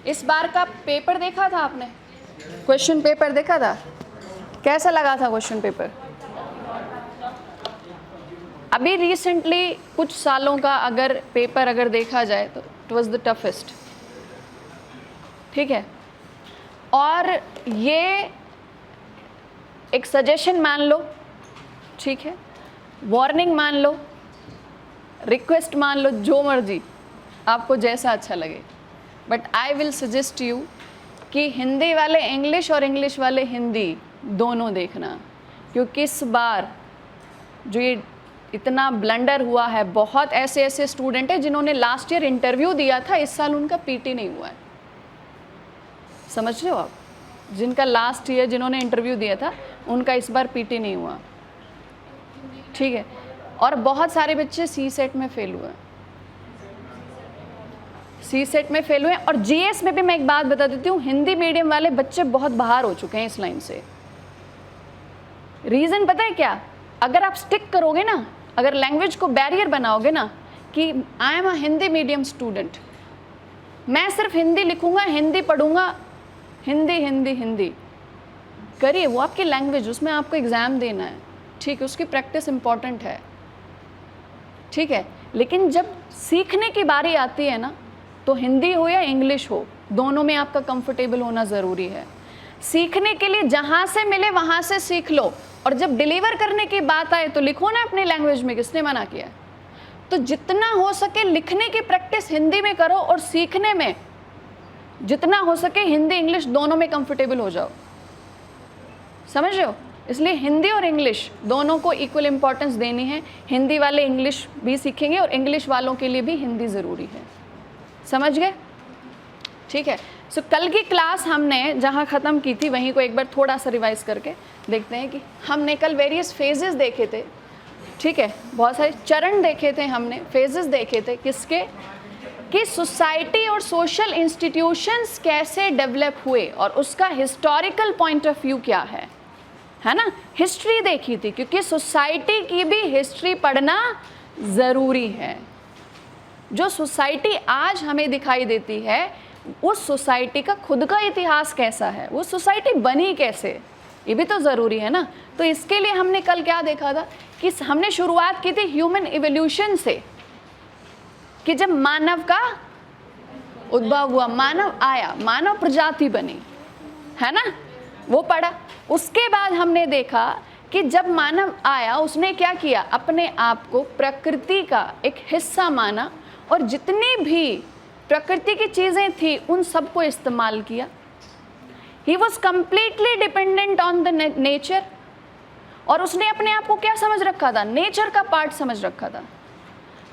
इस बार का पेपर देखा था आपने? क्वेश्चन पेपर देखा था? कैसा लगा था क्वेश्चन पेपर? अभी रिसेंटली कुछ सालों का अगर पेपर अगर देखा जाए तो इट वाज द टफेस्ट, ठीक है। और ये एक सजेशन मान लो, ठीक है, वार्निंग मान लो, रिक्वेस्ट मान लो, जो मर्जी आपको जैसा अच्छा लगे, but I will suggest you कि हिंदी वाले इंग्लिश और इंग्लिश वाले हिंदी दोनों देखना, क्योंकि इस बार जो ये इतना ब्लंडर हुआ है, बहुत ऐसे ऐसे स्टूडेंट हैं जिन्होंने लास्ट ईयर इंटरव्यू दिया था, इस साल उनका पीटी नहीं हुआ है। समझ रहे हो आप? जिनका लास्ट ईयर जिन्होंने इंटरव्यू दिया था उनका इस बार पीटी नहीं हुआ, ठीक है। और बहुत सारे बच्चे सी सेट में फेल हुए, सी सेट में फेल हुए। और जीएस में भी मैं एक बात बता देती हूँ, हिंदी मीडियम वाले बच्चे बहुत बाहर हो चुके हैं इस लाइन से। रीज़न पता है क्या? अगर आप स्टिक करोगे ना, अगर लैंग्वेज को बैरियर बनाओगे ना कि I am a Hindi medium student, मैं सिर्फ हिंदी लिखूंगा, हिंदी पढ़ूंगा, हिंदी हिंदी हिंदी करिए, वो आपकी लैंग्वेज, उसमें आपको एग्ज़ाम देना है, ठीक है, उसकी प्रैक्टिस इम्पॉर्टेंट है, ठीक है। लेकिन जब सीखने की बारी आती है ना, तो हिंदी हो या इंग्लिश हो, दोनों में आपका कंफर्टेबल होना ज़रूरी है। सीखने के लिए जहाँ से मिले वहाँ से सीख लो, और जब डिलीवर करने की बात आए तो लिखो ना अपनी लैंग्वेज में, किसने मना किया? तो जितना हो सके लिखने की प्रैक्टिस हिंदी में करो, और सीखने में जितना हो सके हिंदी इंग्लिश दोनों में कंफर्टेबल हो जाओ। समझ रहे हो? इसलिए हिंदी और इंग्लिश दोनों को इक्वल इम्पॉर्टेंस देनी है। हिंदी वाले इंग्लिश भी सीखेंगे और इंग्लिश वालों के लिए भी हिंदी ज़रूरी है। समझ गए? ठीक है। सो कल की क्लास हमने जहाँ ख़त्म की थी वहीं को एक बार थोड़ा सा रिवाइज करके देखते हैं कि हमने कल वेरियस फेजेस देखे थे, ठीक है, बहुत सारे चरण देखे थे हमने, फेजेस देखे थे किसके, कि सोसाइटी और सोशल इंस्टीट्यूशंस कैसे डेवलप हुए और उसका हिस्टोरिकल पॉइंट ऑफ व्यू क्या है ना। हिस्ट्री देखी थी, क्योंकि सोसाइटी की भी हिस्ट्री पढ़ना ज़रूरी है। जो सोसाइटी आज हमें दिखाई देती है, उस सोसाइटी का खुद का इतिहास कैसा है, वो सोसाइटी बनी कैसे, ये भी तो ज़रूरी है ना। तो इसके लिए हमने कल क्या देखा था कि हमने शुरुआत की थी ह्यूमन इवोल्यूशन से, कि जब मानव का उद्भव हुआ, मानव आया, मानव प्रजाति बनी, है ना, वो पढ़ा। उसके बाद हमने देखा कि जब मानव आया उसने क्या किया, अपने आप को प्रकृति का एक हिस्सा माना और जितनी भी प्रकृति की चीज़ें थी उन सबको इस्तेमाल किया। He was completely dependent on the nature, और उसने अपने आप को क्या समझ रखा था, नेचर का पार्ट समझ रखा था।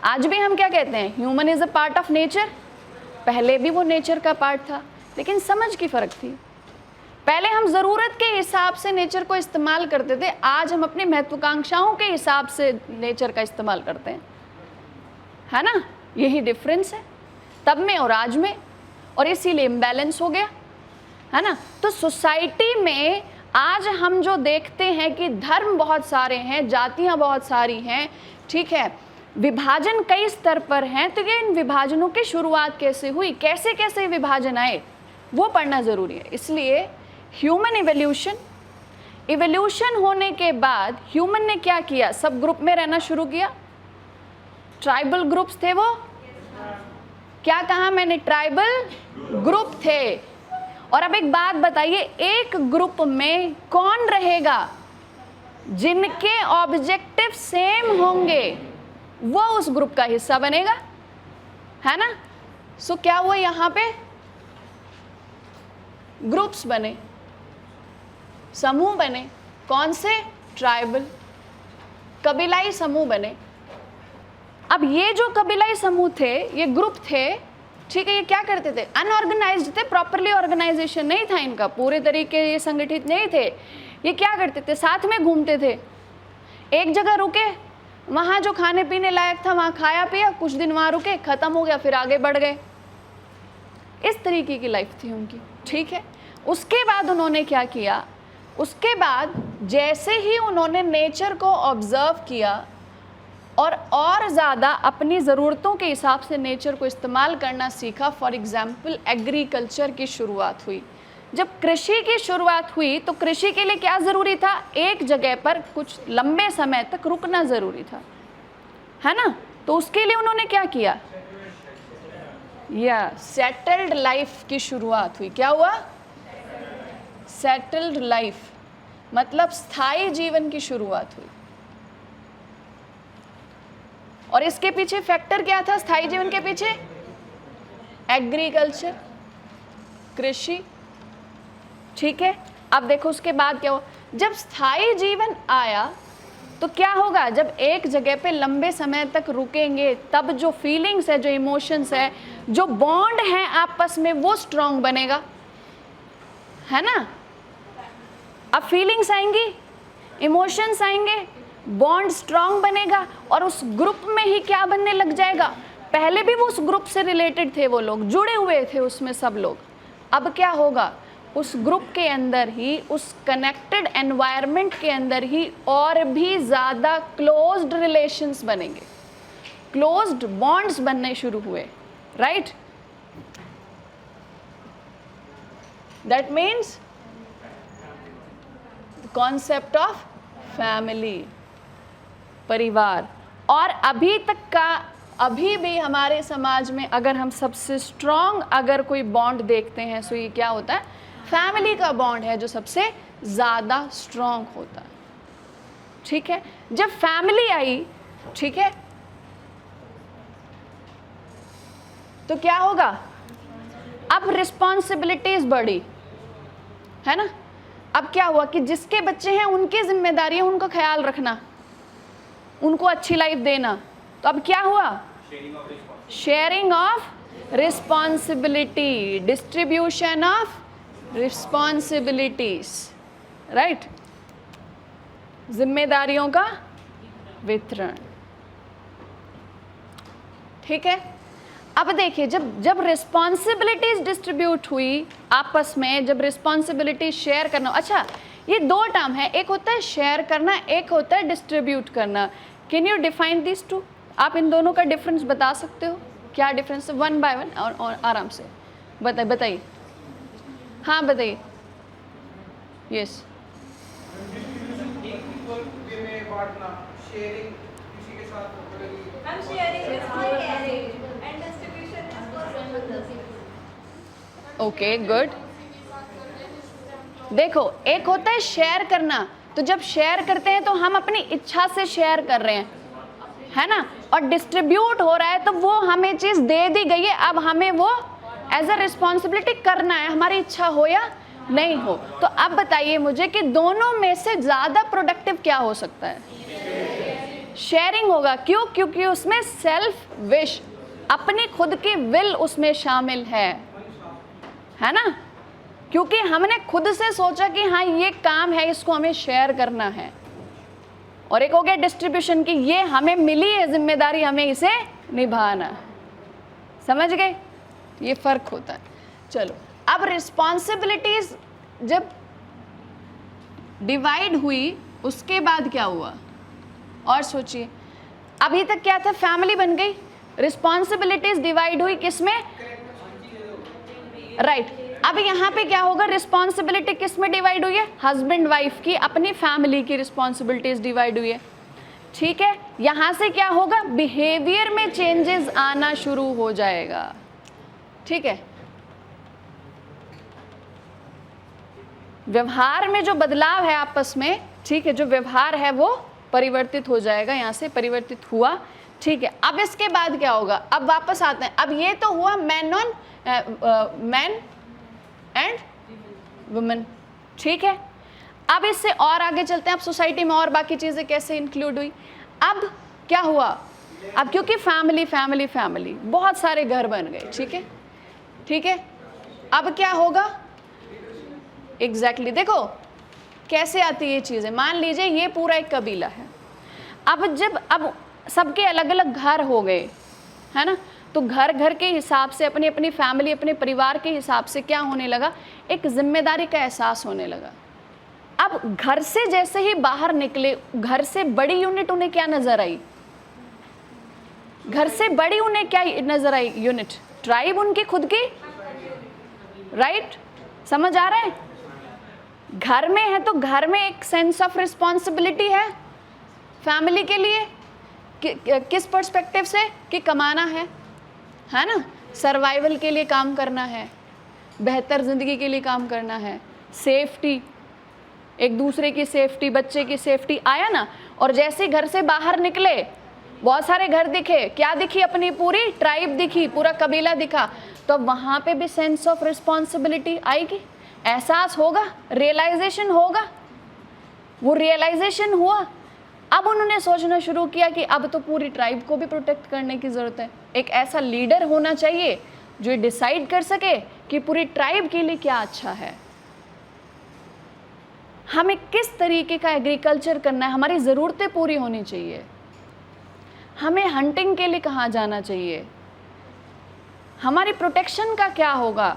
आज भी हम क्या कहते हैं, human is a part of nature. पहले भी वो नेचर का पार्ट था, लेकिन समझ की फ़र्क थी। पहले हम ज़रूरत के हिसाब से नेचर को इस्तेमाल करते थे, आज हम अपनी महत्वाकांक्षाओं के हिसाब से नेचर का इस्तेमाल करते हैं, है ना। यही डिफरेंस है तब में और आज में, और इसीलिए इम्बैलेंस हो गया, है ना। तो सोसाइटी में आज हम जो देखते हैं कि धर्म बहुत सारे हैं, जातियाँ बहुत सारी हैं, ठीक है, विभाजन कई स्तर पर हैं। तो ये इन विभाजनों की शुरुआत कैसे हुई, कैसे कैसे विभाजन आए, वो पढ़ना ज़रूरी है। इसलिए ह्यूमन इवोल्यूशन होने के बाद ह्यूमन ने क्या किया, सब ग्रुप में रहना शुरू किया। ट्राइबल ग्रुप्स थे वो, क्या कहा मैंने, ट्राइबल ग्रुप थे। और अब एक बात बताइए, एक ग्रुप में कौन रहेगा, जिनके ऑब्जेक्टिव सेम होंगे वो उस ग्रुप का हिस्सा बनेगा, है ना। सो क्या हुआ, यहाँ पे ग्रुप्स बने, समूह बने, कौन से, ट्राइबल, कबीलाई समूह बने। अब ये जो कबीलाई समूह थे, ये ग्रुप थे, ठीक है, ये क्या करते थे, अनऑर्गेनाइज्ड थे, प्रॉपरली ऑर्गेनाइजेशन नहीं था इनका, पूरे तरीके ये संगठित नहीं थे। ये क्या करते थे, साथ में घूमते थे, एक जगह रुके, वहाँ जो खाने पीने लायक था वहाँ खाया पिया, कुछ दिन वहाँ रुके, ख़त्म हो गया, फिर आगे बढ़ गए। इस तरीके की लाइफ थी उनकी, ठीक है। उसके बाद उन्होंने क्या किया, उसके बाद जैसे ही उन्होंने नेचर को ऑब्जर्व किया, और ज़्यादा अपनी ज़रूरतों के हिसाब से नेचर को इस्तेमाल करना सीखा। फॉर एग्ज़ाम्पल एग्रीकल्चर की शुरुआत हुई। जब कृषि की शुरुआत हुई तो कृषि के लिए क्या ज़रूरी था? एक जगह पर कुछ लंबे समय तक रुकना ज़रूरी था, है ना? तो उसके लिए उन्होंने क्या किया? या सेटल्ड लाइफ की शुरुआत हुई। क्या हुआ? सेटल्ड लाइफ, मतलब स्थायी जीवन की शुरुआत हुई। और इसके पीछे फैक्टर क्या था? स्थायी जीवन के पीछे एग्रीकल्चर, कृषि। ठीक है, अब देखो उसके बाद क्या हुआ? जब स्थायी जीवन आया तो क्या होगा? जब एक जगह पे लंबे समय तक रुकेंगे तब जो फीलिंग्स है, जो इमोशंस है, जो बॉन्ड है आपस में, वो स्ट्रांग बनेगा, है ना? अब फीलिंग्स आएंगी, इमोशंस आएंगे, बॉन्ड स्ट्रांग बनेगा और उस ग्रुप में ही क्या बनने लग जाएगा? पहले भी वो उस ग्रुप से रिलेटेड थे, वो लोग जुड़े हुए थे उसमें सब लोग। अब क्या होगा? उस ग्रुप के अंदर ही, उस कनेक्टेड एनवायरनमेंट के अंदर ही और भी ज़्यादा क्लोज्ड रिलेशंस बनेंगे, क्लोज्ड बॉन्ड्स बनने शुरू हुए, right? That means concept of family, परिवार। और अभी तक का, अभी भी हमारे समाज में अगर हम सबसे स्ट्रॉन्ग अगर कोई बॉन्ड देखते हैं तो ये क्या होता है? फैमिली का बॉन्ड है जो सबसे ज़्यादा स्ट्रॉन्ग होता है। ठीक है, जब फैमिली आई, ठीक है, तो क्या होगा? अब रिस्पॉन्सिबिलिटीज बढ़ी, है ना? अब क्या हुआ कि जिसके बच्चे हैं उनकी जिम्मेदारी है उनका ख्याल रखना, उनको अच्छी लाइफ देना। तो अब क्या हुआ? Sharing of responsibility, distribution of responsibilities, right? जिम्मेदारियों का वितरण। ठीक है, अब देखिए जब रिस्पॉन्सिबिलिटीज डिस्ट्रीब्यूट हुई आपस में, जब रिस्पॉन्सिबिलिटी शेयर करना, अच्छा ये दो टर्म है, एक होता है शेयर करना, एक होता है डिस्ट्रीब्यूट करना। Can you define this two? आप इन दोनों का डिफरेंस बता सकते हो? क्या डिफरेंस है? वन बाय वन और आराम से बताइए। हाँ बताइए। Yes, okay good. देखो एक होता है शेयर करना, तो जब शेयर करते हैं तो हम अपनी इच्छा से शेयर कर रहे हैं, है ना? और डिस्ट्रीब्यूट हो रहा है तो वो हमें चीज़ दे दी गई है, अब हमें वो एज अ रिस्पॉन्सिबिलिटी करना है, हमारी इच्छा हो या नहीं हो। तो अब बताइए मुझे कि दोनों में से ज़्यादा प्रोडक्टिव क्या हो सकता है? शेयरिंग होगा। क्यों? क्योंकि उसमें सेल्फ विश, अपनी खुद की विल उसमें शामिल है ना? क्योंकि हमने खुद से सोचा कि हाँ ये काम है, इसको हमें शेयर करना है। और एक हो गया डिस्ट्रीब्यूशन की, ये हमें मिली है जिम्मेदारी, हमें इसे निभाना। समझ गए? ये फर्क होता है। चलो अब रिस्पॉन्सिबिलिटीज जब डिवाइड हुई उसके बाद क्या हुआ? और सोचिए, अभी तक क्या था? फैमिली बन गई, रिस्पॉन्सिबिलिटीज डिवाइड हुई किसमें? राइट। अब यहाँ पे क्या होगा? रिस्पॉन्सिबिलिटी किस में डिवाइड हुई है? हस्बैंड वाइफ की, अपनी फैमिली की रिस्पॉन्सिबिलिटीज डिवाइड हुई है। ठीक है, यहाँ से क्या होगा? बिहेवियर में चेंजेस आना शुरू हो जाएगा। ठीक है, व्यवहार में जो बदलाव है आपस में, ठीक है, जो व्यवहार है वो परिवर्तित हो जाएगा, यहाँ से परिवर्तित हुआ। ठीक है, अब इसके बाद क्या होगा? अब वापस आते हैं। अब ये तो हुआ मैन एंड वुमेन। ठीक है, अब इससे और आगे चलते हैं। अब सोसाइटी में और बाकी चीज़ें कैसे इंक्लूड हुई? अब क्या हुआ? अब क्योंकि फैमिली फैमिली फैमिली, बहुत सारे घर बन गए। ठीक है, ठीक है, अब क्या होगा? एग्जैक्टली देखो कैसे आती है ये चीज़ें। मान लीजिए ये पूरा एक कबीला है, अब सबके अलग अलग घर हो गए, है ना? तो घर घर के हिसाब से, अपनी अपनी फैमिली, अपने परिवार के हिसाब से क्या होने लगा? एक जिम्मेदारी का एहसास होने लगा। अब घर से जैसे ही बाहर निकले, घर से बड़ी यूनिट उन्हें क्या नजर आई? घर से बड़ी उन्हें क्या नजर आई? यूनिट, ट्राइब उनकी खुद की, राइट? समझ आ रहा है? घर में है तो घर में एक सेंस ऑफ रिस्पॉन्सिबिलिटी है फैमिली के लिए, किस पर्सपेक्टिव से कि कमाना है ना, सर्वाइवल के लिए काम करना है, बेहतर ज़िंदगी के लिए काम करना है, सेफ्टी, एक दूसरे की सेफ्टी, बच्चे की सेफ्टी, आया ना? और जैसे घर से बाहर निकले बहुत सारे घर दिखे, क्या दिखी? अपनी पूरी ट्राइब दिखी, पूरा कबीला दिखा, तो वहाँ पे भी सेंस ऑफ रिस्पॉन्सिबिलिटी आएगी, एहसास होगा, रियलाइजेशन होगा। वो रियलाइजेशन हुआ, अब उन्होंने सोचना शुरू किया कि अब तो पूरी ट्राइब को भी प्रोटेक्ट करने की ज़रूरत है। एक ऐसा लीडर होना चाहिए जो डिसाइड कर सके कि पूरी ट्राइब के लिए क्या अच्छा है, हमें किस तरीके का एग्रीकल्चर करना है, हमारी ज़रूरतें पूरी होनी चाहिए, हमें हंटिंग के लिए कहाँ जाना चाहिए, हमारी प्रोटेक्शन का क्या होगा।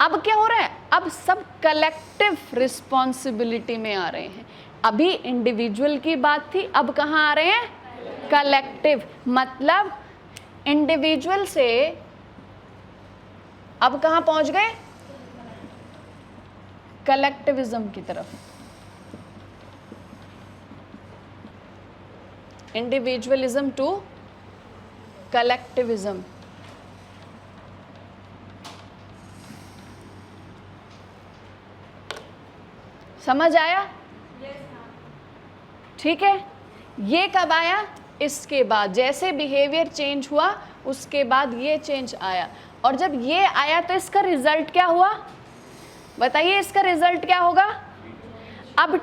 अब क्या हो रहा है? अब सब कलेक्टिव रिस्पॉन्सिबिलिटी में आ रहे हैं। अभी इंडिविजुअल की बात थी, अब कहाँ आ रहे हैं? कलेक्टिव। मतलब इंडिविजुअल से अब कहाँ पहुंच गए? कलेक्टिविज्म की तरफ। Individualism to collectivism. समझ आया? ठीक है। ये कब आया? इसके बाद जैसे बिहेवियर चेंज हुआ उसके बाद ये चेंज आया। और जब ये आया तो इसका रिजल्ट क्या हुआ? बताइए, इसका रिजल्ट क्या होगा? अब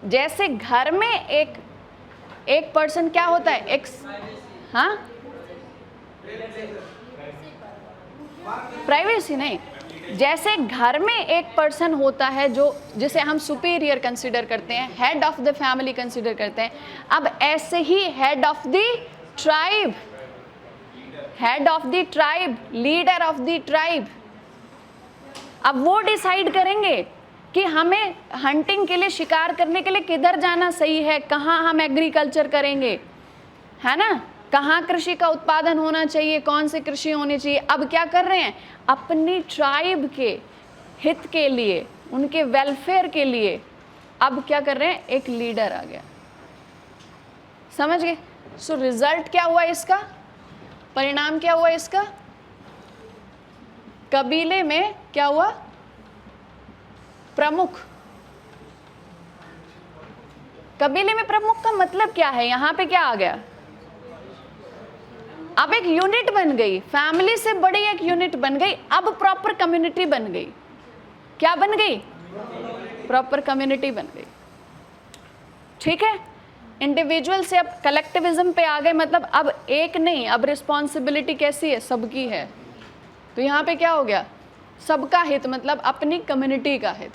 जैसे घर में एक पर्सन क्या होता है? एक, हाँ, प्राइवेसी नहीं, जैसे घर में एक पर्सन होता है जो जिसे हम सुपीरियर कंसीडर करते हैं, head of the family consider करते हैं, अब ऐसे ही head of the tribe, head of the tribe, leader of the tribe, अब वो डिसाइड करेंगे कि हमें हंटिंग के लिए, शिकार करने के लिए किधर जाना सही है, कहाँ हम एग्रीकल्चर करेंगे, है ना, कहाँ कृषि का उत्पादन होना चाहिए, कौन सी कृषि होनी चाहिए। अब क्या कर रहे हैं? अपनी ट्राइब के हित के लिए, उनके वेलफेयर के लिए अब क्या कर रहे हैं? एक लीडर आ गया। समझ गए? सो रिजल्ट क्या हुआ इसका? परिणाम क्या हुआ इसका? कबीले में क्या हुआ? प्रमुख। कबीले में प्रमुख का मतलब क्या है? यहां पे क्या आ गया? अब एक यूनिट बन गई, फैमिली से बड़ी एक यूनिट बन गई, अब प्रॉपर कम्युनिटी बन गई। क्या बन गई? प्रॉपर कम्युनिटी बन गई। ठीक है। इंडिविजुअल से अब कलेक्टिविज्म पे आ गए, मतलब अब एक नहीं, अब रिस्पॉन्सिबिलिटी कैसी है? सबकी है। तो यहाँ पे क्या हो गया? सबका हित, मतलब अपनी कम्युनिटी का हित।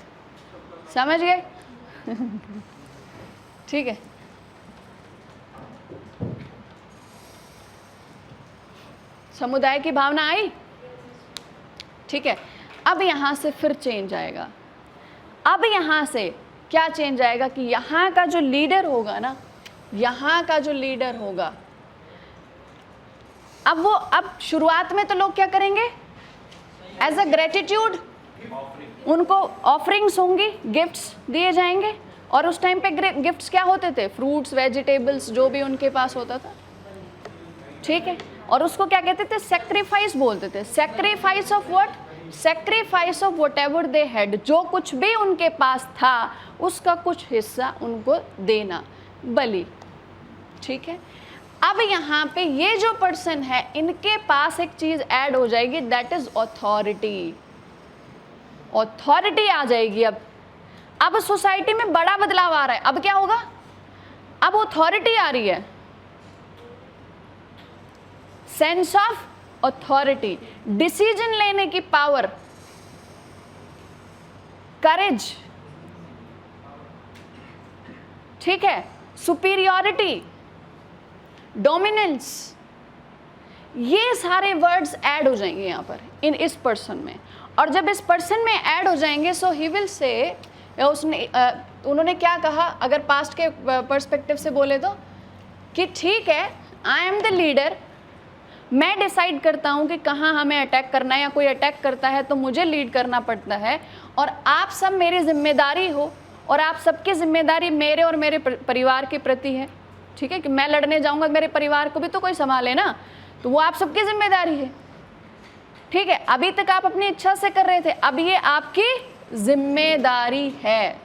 समझ गए? ठीक है। समुदाय की भावना आई? ठीक है। अब यहाँ से फिर चेंज आएगा। अब यहाँ से क्या चेंज आएगा कि यहाँ का जो लीडर होगा ना, यहाँ का जो लीडर होगा, अब शुरुआत में तो लोग क्या करेंगे? एज अ ग्रेटिट्यूड उनको ऑफरिंग्स होंगी, गिफ्ट्स दिए जाएंगे। और उस टाइम पे गिफ्ट्स क्या होते थे? फ्रूट्स, वेजिटेबल्स, जो भी उनके पास होता था। ठीक है। और उसको क्या कहते थे? सेक्रीफाइस बोलते थे। Sacrifice of what? Sacrifice of whatever they had, जो कुछ भी उनके पास था उसका कुछ हिस्सा उनको देना, बलि। ठीक है। अब यहाँ पे ये जो पर्सन है, इनके पास एक चीज ऐड हो जाएगी, दैट इज ऑथोरिटी। ऑथोरिटी आ जाएगी। अब सोसाइटी में बड़ा बदलाव आ रहा है। अब क्या होगा? अब ऑथोरिटी आ रही है, सेंस ऑफ ऑथोरिटी, डिसीजन लेने की पावर, करेज, ठीक है, सुपीरियरिटी, डोमिनेंस, ये सारे वर्ड्स ऐड हो जाएंगे यहाँ पर इस पर्सन में। और जब इस पर्सन में ऐड हो जाएंगे, सो ही विल से, उन्होंने क्या कहा अगर पास्ट के पर्सपेक्टिव से बोले तो, कि ठीक है, आई एम द लीडर, मैं डिसाइड करता हूँ कि कहाँ हमें अटैक करना है, या कोई अटैक करता है तो मुझे लीड करना पड़ता है, और आप सब मेरी जिम्मेदारी हो, और आप सबकी जिम्मेदारी मेरे और मेरे परिवार के प्रति है, ठीक है, कि मैं लड़ने जाऊँगा मेरे परिवार को भी तो कोई संभाले ना, तो वो आप सबकी जिम्मेदारी है, ठीक है। अभी तक आप अपनी इच्छा से कर रहे थे, अब ये आपकी जिम्मेदारी है,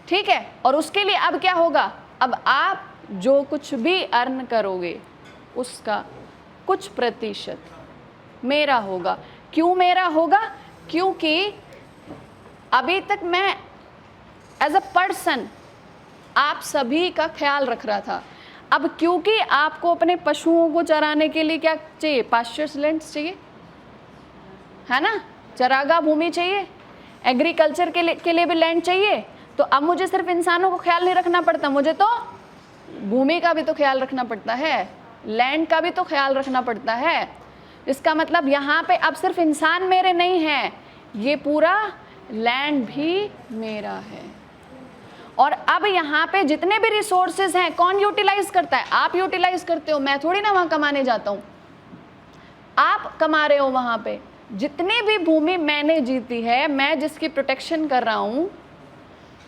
ठीक है। और उसके लिए अब क्या होगा, अब आप जो कुछ भी अर्न करोगे उसका कुछ प्रतिशत मेरा होगा। क्यों मेरा होगा? क्योंकि अभी तक मैं एज अ पर्सन आप सभी का ख्याल रख रहा था। अब क्योंकि आपको अपने पशुओं को चराने के लिए क्या चाहिए, पास्चर्स लैंड्स चाहिए, है ना, चरागाह भूमि चाहिए, एग्रीकल्चर के लिए भी लैंड चाहिए। तो अब मुझे सिर्फ इंसानों को ख्याल नहीं रखना पड़ता, मुझे तो भूमि का भी तो ख्याल रखना पड़ता है, लैंड का भी तो ख्याल रखना पड़ता है। इसका मतलब यहाँ पे अब सिर्फ इंसान मेरे नहीं हैं, ये पूरा लैंड भी मेरा है। और अब यहाँ पे जितने भी रिसोर्सेज हैं कौन यूटिलाइज करता है? आप यूटिलाइज करते हो, मैं थोड़ी ना वहाँ कमाने जाता हूँ, आप कमा रहे हो वहाँ पे। जितनी भी भूमि मैंने जीती है, मैं जिसकी प्रोटेक्शन कर रहा हूँ,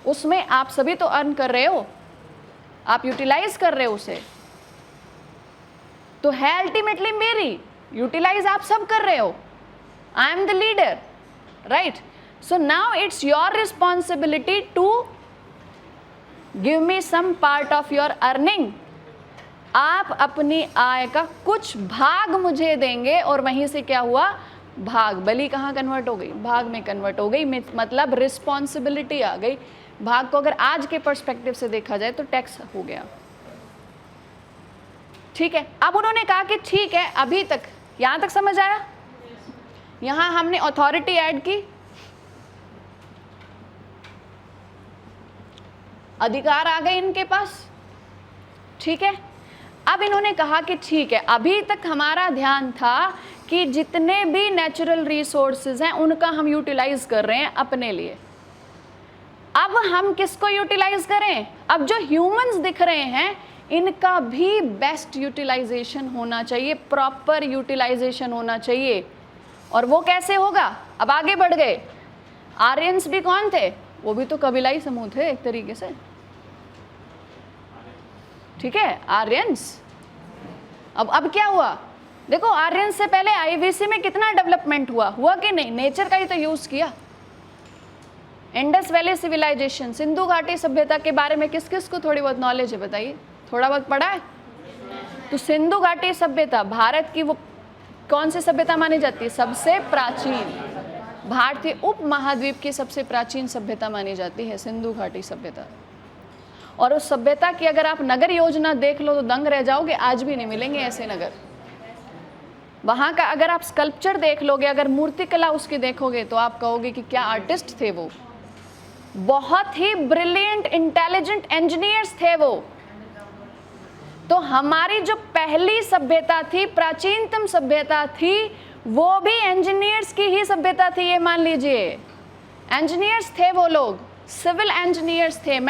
उसमें आप सभी तो अर्न कर रहे हो, आप यूटिलाइज कर रहे हो उसे, तो है अल्टीमेटली मेरी, यूटिलाइज आप सब कर रहे हो। I am the leader, right? So now it's your responsibility to give me some part of your earning. आप अपनी आय का कुछ भाग मुझे देंगे, और वहीं से क्या हुआ, भाग बलि कहाँ कन्वर्ट हो गई, भाग में कन्वर्ट हो गई, मतलब रिस्पॉन्सिबिलिटी आ गई। भाग को अगर आज के पर्सपेक्टिव से देखा जाए तो टैक्स हो गया, ठीक है। अब उन्होंने कहा कि ठीक है, अभी तक यहां तक समझ आया? यहां हमने अथॉरिटी ऐड की, अधिकार आ गए इनके पास, ठीक है। अब इन्होंने कहा कि ठीक है, अभी तक हमारा ध्यान था कि जितने भी नेचुरल रिसोर्सेज हैं उनका हम यूटिलाइज कर रहे हैं अपने लिए। अब हम किसको यूटिलाइज करें? अब जो ह्यूमंस दिख रहे हैं इनका भी बेस्ट यूटिलाइजेशन होना चाहिए, प्रॉपर यूटिलाइजेशन होना चाहिए। और वो कैसे होगा? अब आगे बढ़ गए। आर्यंस भी कौन थे? वो भी तो कबीलाई समूह थे एक तरीके से, ठीक है, आर्यंस। अब क्या हुआ देखो, आर्यंस से पहले आईवीसी में कितना डेवलपमेंट हुआ कि नहीं? नेचर का ही तो यूज किया। इंडस वैली सिविलाइजेशन, सिंधु घाटी सभ्यता के बारे में किस किस को थोड़ी बहुत नॉलेज है बताइए? थोड़ा बहुत पढ़ा है? तो सिंधु घाटी सभ्यता भारत की वो कौन सी सभ्यता मानी जाती है? सबसे प्राचीन, भारतीय उपमहाद्वीप की सबसे प्राचीन सभ्यता मानी जाती है सिंधु घाटी सभ्यता। और उस सभ्यता की अगर आप नगर योजना देख लो तो दंग रह जाओगे, आज भी नहीं मिलेंगे ऐसे नगर। वहाँ का अगर आप स्कल्पचर देख लोगे, अगर मूर्तिकला उसकी देखोगे तो आप कहोगे कि क्या आर्टिस्ट थे वो, बहुत ही ब्रिलियंट इंटेलिजेंट इंजीनियर्स थे वो। तो हमारी जो पहली सभ्यता थी, प्राचीनतम सभ्यता थी, वो भी इंजीनियर्स की ही सभ्यता थी, ये मान लीजिए। इंजीनियर्स थे वो लोग, सिविल इंजीनियर्स थे,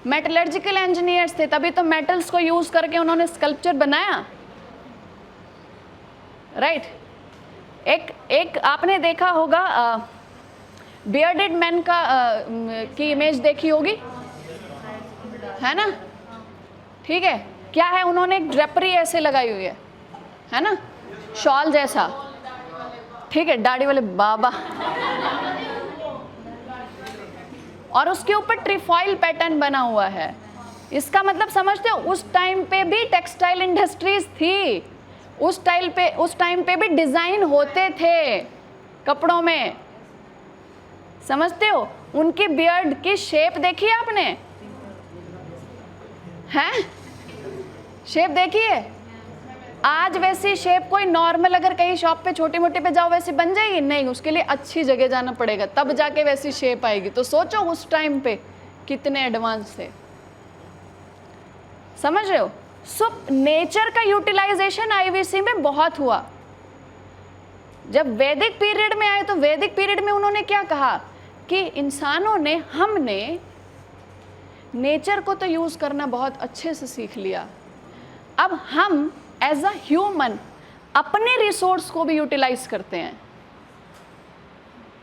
मेटलर्जिकल इंजीनियर्स थे, तभी तो मेटल्स को यूज करके उन्होंने स्कल्पचर बनाया, राइट। एक आपने देखा होगा बियर्डेड मैन का की इमेज देखी होगी, है ना, ठीक है। क्या है, उन्होंने एक ड्रेपरी ऐसे लगाई हुई है ना, शॉल जैसा, ठीक है, दाढ़ी वाले बाबा, और उसके ऊपर ट्रिफॉइल पैटर्न बना हुआ है। इसका मतलब समझते हो, उस टाइम पे भी टेक्सटाइल इंडस्ट्रीज थी, उस टाइम पे भी डिजाइन होते थे कपड़ों में, समझते हो। उनकी बियर्ड की शेप देखी है आपने? हैं? शेप देखी है? आज वैसी शेप कोई नॉर्मल अगर कहीं शॉप पे छोटी मोटी पे जाओ वैसी बन जाएगी? नहीं, उसके लिए अच्छी जगह जाना पड़ेगा, तब जाके वैसी शेप आएगी। तो सोचो उस टाइम पे कितने एडवांस थे, समझ रहे हो। सो नेचर का यूटिलाइजेशन आईवीसी में बहुत हुआ। जब वैदिक पीरियड में आए तो वैदिक पीरियड में उन्होंने क्या कहा कि इंसानों ने, हमने नेचर को तो यूज करना बहुत अच्छे से सीख लिया, अब हम एज अ ह्यूमन अपने रिसोर्स को भी यूटिलाइज करते हैं,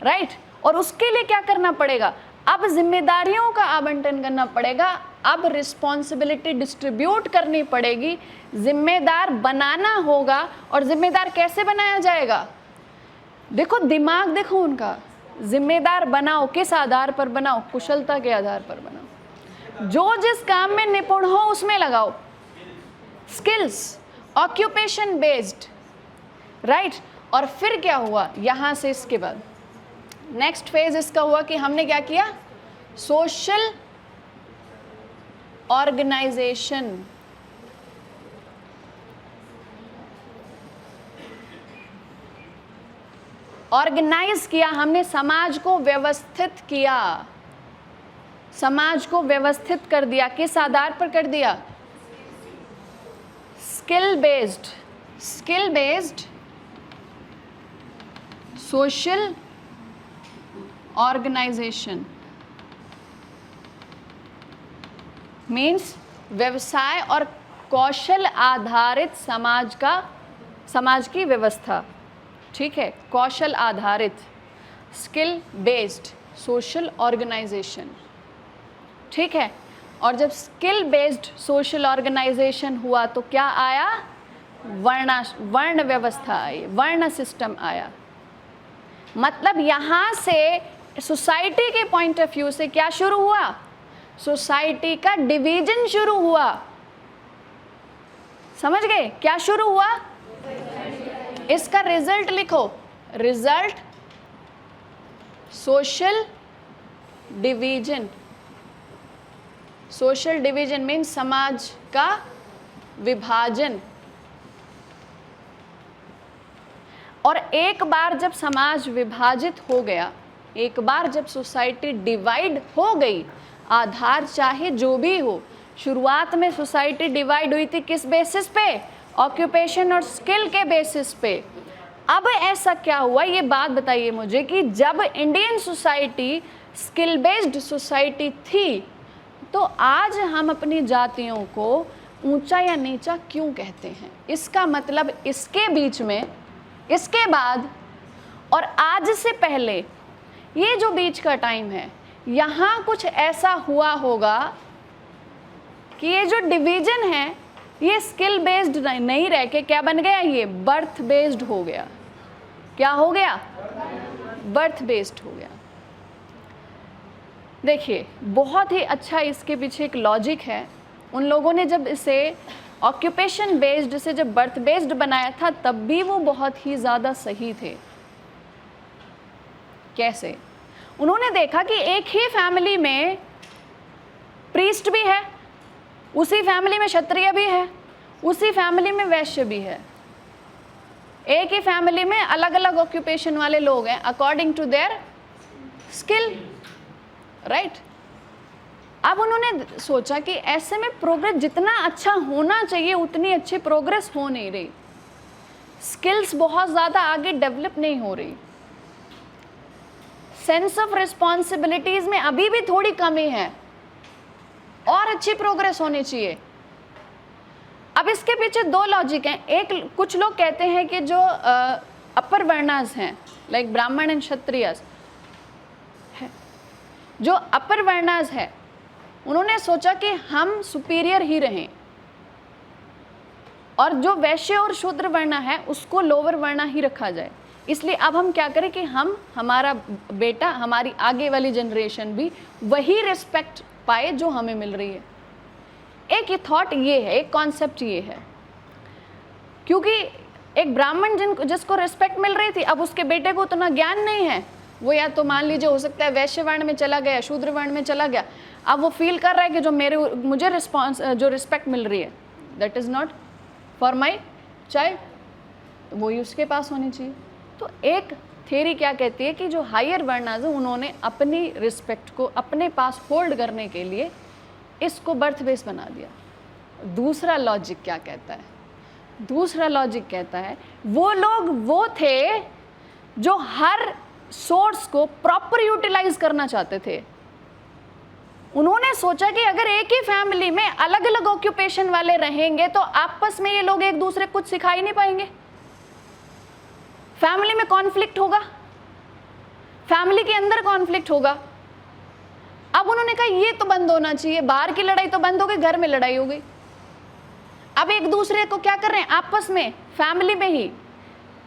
राइट? और उसके लिए क्या करना पड़ेगा? अब जिम्मेदारियों का आवंटन करना पड़ेगा, अब रिस्पॉन्सिबिलिटी डिस्ट्रीब्यूट करनी पड़ेगी, जिम्मेदार बनाना होगा। और जिम्मेदार कैसे बनाया जाएगा? देखो दिमाग देखो उनका, जिम्मेदार बनाओ, किस आधार पर बनाओ? कुशलता के आधार पर बनाओ, जो जिस काम में निपुण हो उसमें लगाओ, स्किल्स, ऑक्यूपेशन बेस्ड, राइट? और फिर क्या हुआ यहां से? इसके बाद नेक्स्ट फेज इसका हुआ कि हमने क्या किया? Social organisation. ऑर्गेनाइज किया हमने, समाज को व्यवस्थित किया, समाज को व्यवस्थित कर दिया। किस आधार पर कर दिया? Skill based, skill based social organization means व्यवसाय और कौशल आधारित समाज की व्यवस्था, ठीक है? कौशल आधारित, स्किल बेस्ड सोशल ऑर्गेनाइजेशन, ठीक है? और जब स्किल बेस्ड सोशल ऑर्गेनाइजेशन हुआ तो क्या आया? वर्ण व्यवस्था आई, वर्ण सिस्टम आया। मतलब यहां से सोसाइटी के पॉइंट ऑफ व्यू से क्या शुरू हुआ? सोसाइटी का डिवीजन शुरू हुआ। समझ गए? क्या शुरू हुआ? इसका रिजल्ट लिखो, result social division. Social division means समाज का विभाजन। और एक बार जब समाज विभाजित हो गया, एक बार जब सोसाइटी डिवाइड हो गई, आधार चाहे जो भी हो, शुरुआत में सोसाइटी डिवाइड हुई थी किस बेसिस पे? ऑक्यूपेशन और स्किल के बेसिस पे। अब ऐसा क्या हुआ, ये बात बताइए मुझे, कि जब Indian society skill based society थी तो आज हम अपनी जातियों को ऊंचा या नीचा क्यों कहते हैं? इसका मतलब इसके बीच में, इसके बाद और आज से पहले ये जो बीच का टाइम है, यहाँ कुछ ऐसा हुआ होगा कि ये जो डिवीजन है ये स्किल बेस्ड नहीं रह के क्या बन गया? ये बर्थ बेस्ड हो गया। क्या हो गया? बर्थ बेस्ड हो गया। देखिए बहुत ही अच्छा इसके पीछे एक लॉजिक है। उन लोगों ने जब इसे ऑक्यूपेशन बेस्ड से जब बर्थ बेस्ड बनाया था तब भी वो बहुत ही ज़्यादा सही थे। कैसे? उन्होंने देखा कि एक ही फैमिली में प्रीस्ट भी है, उसी फैमिली में क्षत्रिय भी है, उसी फैमिली में वैश्य भी है, एक ही फैमिली में अलग अलग ऑक्यूपेशन वाले लोग हैं according to their skill, right? अब उन्होंने सोचा कि ऐसे में प्रोग्रेस जितना अच्छा होना चाहिए उतनी अच्छी प्रोग्रेस हो नहीं रही, स्किल्स बहुत ज़्यादा आगे डेवलप नहीं हो रही, सेंस ऑफ रिस्पॉन्सिबिलिटीज में अभी भी थोड़ी कमी है और अच्छी प्रोग्रेस होनी चाहिए। अब इसके पीछे दो लॉजिक हैं। एक, कुछ लोग कहते हैं कि जो अपर वर्णास हैं लाइक ब्राह्मण एंड क्षत्रियस, जो अपर वर्णास है उन्होंने सोचा कि हम सुपीरियर ही रहें और जो वैश्य और शूद्र वर्ण है उसको लोअर वर्ण ही रखा जाए। इसलिए अब हम क्या करें कि हम, हमारा बेटा, हमारी आगे वाली जनरेशन भी वही रिस्पेक्ट पाए जो हमें मिल रही है। एक ये थॉट ये है, एक कॉन्सेप्ट ये है, क्योंकि एक ब्राह्मण जिसको रिस्पेक्ट मिल रही थी अब उसके बेटे को उतना ज्ञान नहीं है, वो या तो मान लीजिए हो सकता है वैश्य वर्ण में चला गया, शूद्र वर्ण में चला गया, अब वो फील कर रहा है कि जो मुझे जो रिस्पेक्ट मिल रही है that is not for my child, वही उसके पास होनी चाहिए। तो एक थ्योरी क्या कहती है कि जो हायर वर्णाज उन्होंने अपनी रिस्पेक्ट को अपने पास होल्ड करने के लिए इसको बर्थ बेस बना दिया। दूसरा लॉजिक क्या कहता है? दूसरा लॉजिक कहता है वो लोग वो थे जो हर सोर्स को प्रॉपर यूटिलाइज करना चाहते थे, उन्होंने सोचा कि अगर एक ही फैमिली में अलग अलग ऑक्यूपेशन वाले रहेंगे तो आपस में ये लोग एक दूसरे को कुछ सिखा ही नहीं पाएंगे, फैमिली में कॉन्फ्लिक्ट होगा, फैमिली के अंदर कॉन्फ्लिक्ट होगा। अब उन्होंने कहा ये तो बंद होना चाहिए, बाहर की लड़ाई तो बंद हो गई, घर में लड़ाई हो गई। अब एक दूसरे को क्या कर रहे हैं, आपस में फैमिली में ही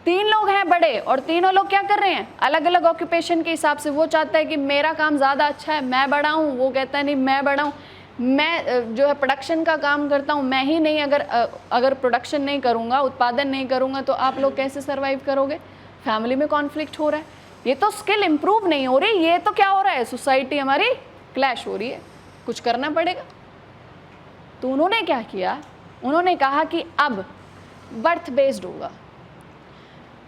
3 लोग हैं बड़े और तीनों लोग क्या कर रहे हैं, अलग अलग ऑक्यूपेशन के हिसाब से। वो चाहता है कि मेरा काम ज़्यादा अच्छा है, मैं बड़ा हूँ, वो कहता है नहीं मैं बड़ा हूँ, मैं जो है प्रोडक्शन का काम करता हूँ, मैं ही नहीं, अगर प्रोडक्शन नहीं करूँगा, उत्पादन नहीं करूँगा तो आप लोग कैसे सर्वाइव करोगे। फैमिली में कॉन्फ्लिक्ट हो रहा है, ये तो स्किल इम्प्रूव नहीं हो रही, ये तो क्या हो रहा है, सोसाइटी हमारी क्लैश हो रही है, कुछ करना पड़ेगा। तो उन्होंने क्या किया, उन्होंने कहा कि अब बर्थ बेस्ड होगा,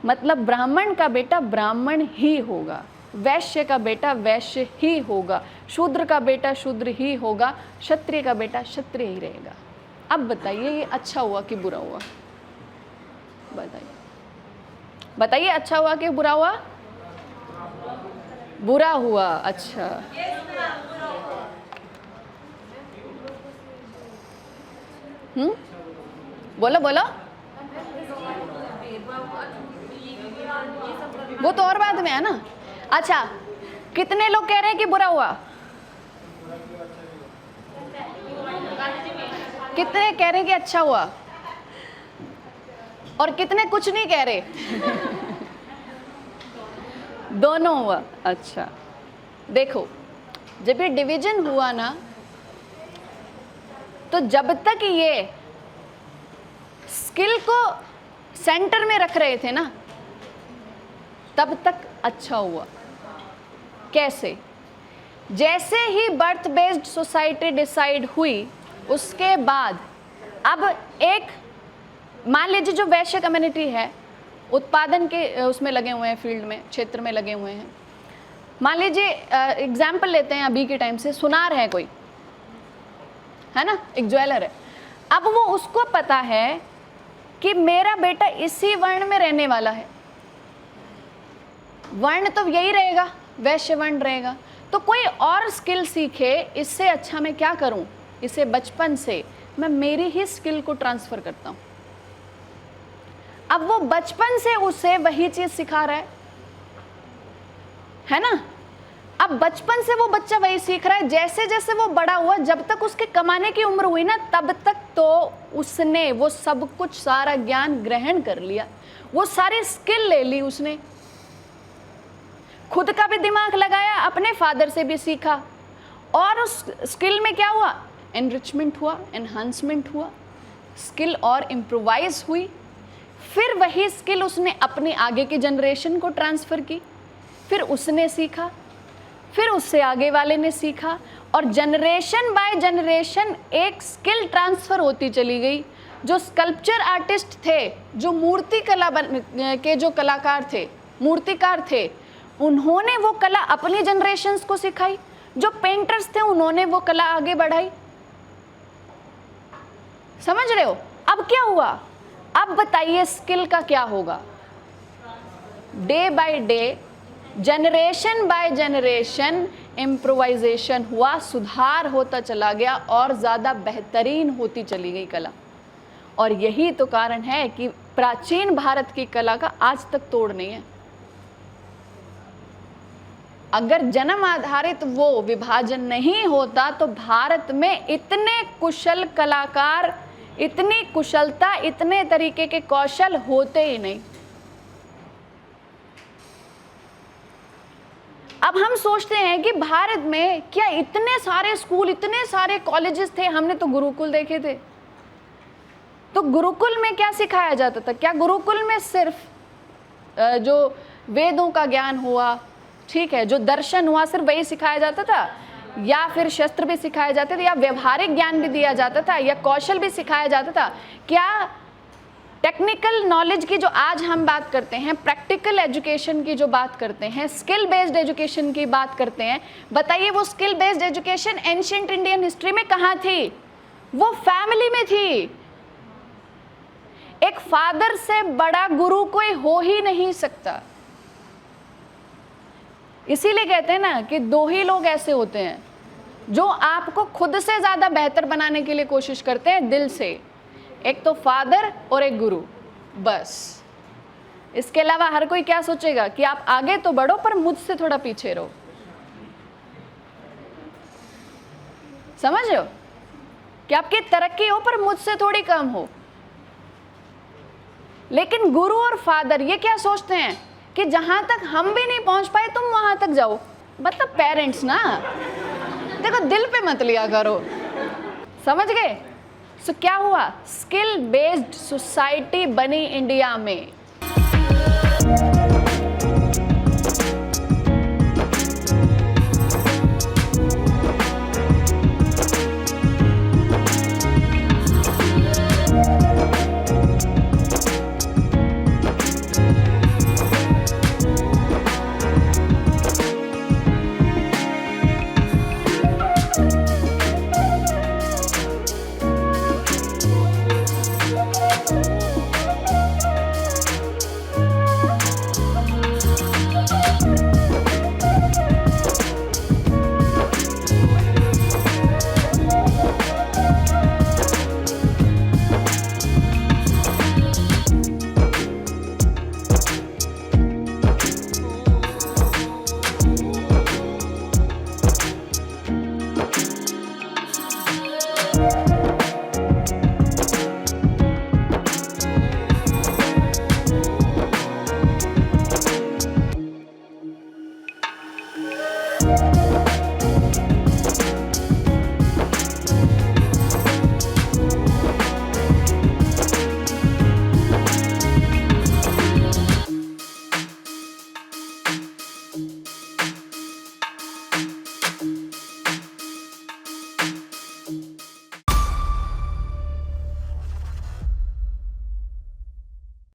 मतलब ब्राह्मण का बेटा ब्राह्मण ही होगा, वैश्य का बेटा वैश्य ही होगा, शूद्र का बेटा शूद्र ही होगा, क्षत्रिय का बेटा क्षत्रिय ही रहेगा। अब बताइए ये अच्छा हुआ कि बुरा हुआ, बताइए बताइए, अच्छा हुआ कि बुरा हुआ? बुरा हुआ। अच्छा, बोलो बोलो, वो तो और बाद में है ना। अच्छा, कितने लोग कह रहे हैं कि बुरा हुआ, कितने कह रहे हैं कि अच्छा हुआ, और कितने कुछ नहीं कह रहे दोनों हुआ। अच्छा देखो, जब ये डिवीजन हुआ ना, तो जब तक ये स्किल को सेंटर में रख रहे थे ना, तब तक अच्छा हुआ। कैसे? जैसे ही बर्थ बेस्ड सोसाइटी डिसाइड हुई, उसके बाद अब एक, मान लीजिए जो वैश्य कम्युनिटी है, उत्पादन के उसमें लगे हुए हैं, फील्ड में, क्षेत्र में लगे हुए हैं। मान लीजिए एग्जाम्पल लेते हैं अभी के टाइम से, सुनार है कोई, है ना, एक ज्वेलर है। अब वो, उसको पता है कि मेरा बेटा इसी वर्ण में रहने वाला है, वर्ण तो यही रहेगा, वैश्य वर्ण रहेगा, तो कोई और स्किल सीखे, इससे अच्छा मैं क्या करूं, इसे बचपन से मैं मेरी ही स्किल को ट्रांसफर करता हूं। अब वो बचपन से उसे वही चीज सिखा रहा है ना। अब बचपन से वो बच्चा वही सीख रहा है, जैसे जैसे वो बड़ा हुआ, जब तक उसके कमाने की उम्र हुई ना, तब तक तो उसने वो सब कुछ, सारा ज्ञान ग्रहण कर लिया, वो सारी स्किल ले ली उसने, खुद का भी दिमाग लगाया, अपने फादर से भी सीखा, और उस स्किल में क्या हुआ, एनरिचमेंट हुआ, एनहांसमेंट हुआ, स्किल और इम्प्रोवाइज हुई। फिर वही स्किल उसने अपनी आगे की जनरेशन को ट्रांसफ़र की, फिर उसने सीखा, फिर उससे आगे वाले ने सीखा, और जनरेशन बाय जनरेशन एक स्किल ट्रांसफ़र होती चली गई। जो स्कल्पचर आर्टिस्ट थे, जो मूर्ति कला के जो कलाकार थे, मूर्तिकार थे, उन्होंने वो कला अपनी जनरेशन्स को सिखाई। जो पेंटर्स थे, उन्होंने वो कला आगे बढ़ाई। समझ रहे हो? अब क्या हुआ? अब बताइए स्किल का क्या होगा? Day by day, generation by generation improvisation हुआ, सुधार होता चला गया, और ज़्यादा बेहतरीन होती चली गई कला। और यही तो कारण है कि प्राचीन भारत की कला का आज तक तोड़ नहीं है। अगर जन्म आधारित वो विभाजन नहीं होता तो भारत में इतने कुशल कलाकार, इतनी कुशलता, इतने तरीके के कौशल होते ही नहीं। अब हम सोचते हैं कि भारत में क्या इतने सारे स्कूल, इतने सारे कॉलेजेस थे, हमने तो गुरुकुल देखे थे। तो गुरुकुल में क्या सिखाया जाता था? क्या गुरुकुल में सिर्फ जो वेदों का ज्ञान हुआ, ठीक है, जो दर्शन हुआ, सिर्फ वही सिखाया जाता था? या फिर शस्त्र भी सिखाए जाते थे, या व्यवहारिक ज्ञान भी दिया जाता था, या कौशल भी सिखाया जाता था? क्या टेक्निकल नॉलेज की जो आज हम बात करते हैं, प्रैक्टिकल एजुकेशन की जो बात करते हैं, स्किल बेस्ड एजुकेशन की बात करते हैं, बताइए वो skill based education ancient Indian history में कहाँ थी? वो फैमिली में थी। एक फादर से बड़ा गुरु कोई हो ही नहीं सकता। इसीलिए कहते हैं ना कि दो ही लोग ऐसे होते हैं, जो आपको खुद से ज़्यादा बेहतर बनाने के लिए कोशिश करते हैं दिल से। एक तो फादर और एक गुरु, बस। इसके अलावा हर कोई क्या सोचेगा कि आप आगे तो बढ़ो पर मुझसे थोड़ा पीछे रहो। समझ रहे हो कि आपकी तरक्की हो पर मुझसे थोड़ी कम हो। लेकिन गुरु और फादर ये क्या सोचते हैं कि जहां तक हम भी नहीं पहुंच पाए तुम वहां तक जाओ। मतलब पेरेंट्स ना, देखो दिल पे मत लिया करो, समझ गए। सो क्या हुआ, स्किल बेस्ड सोसाइटी बनी इंडिया में।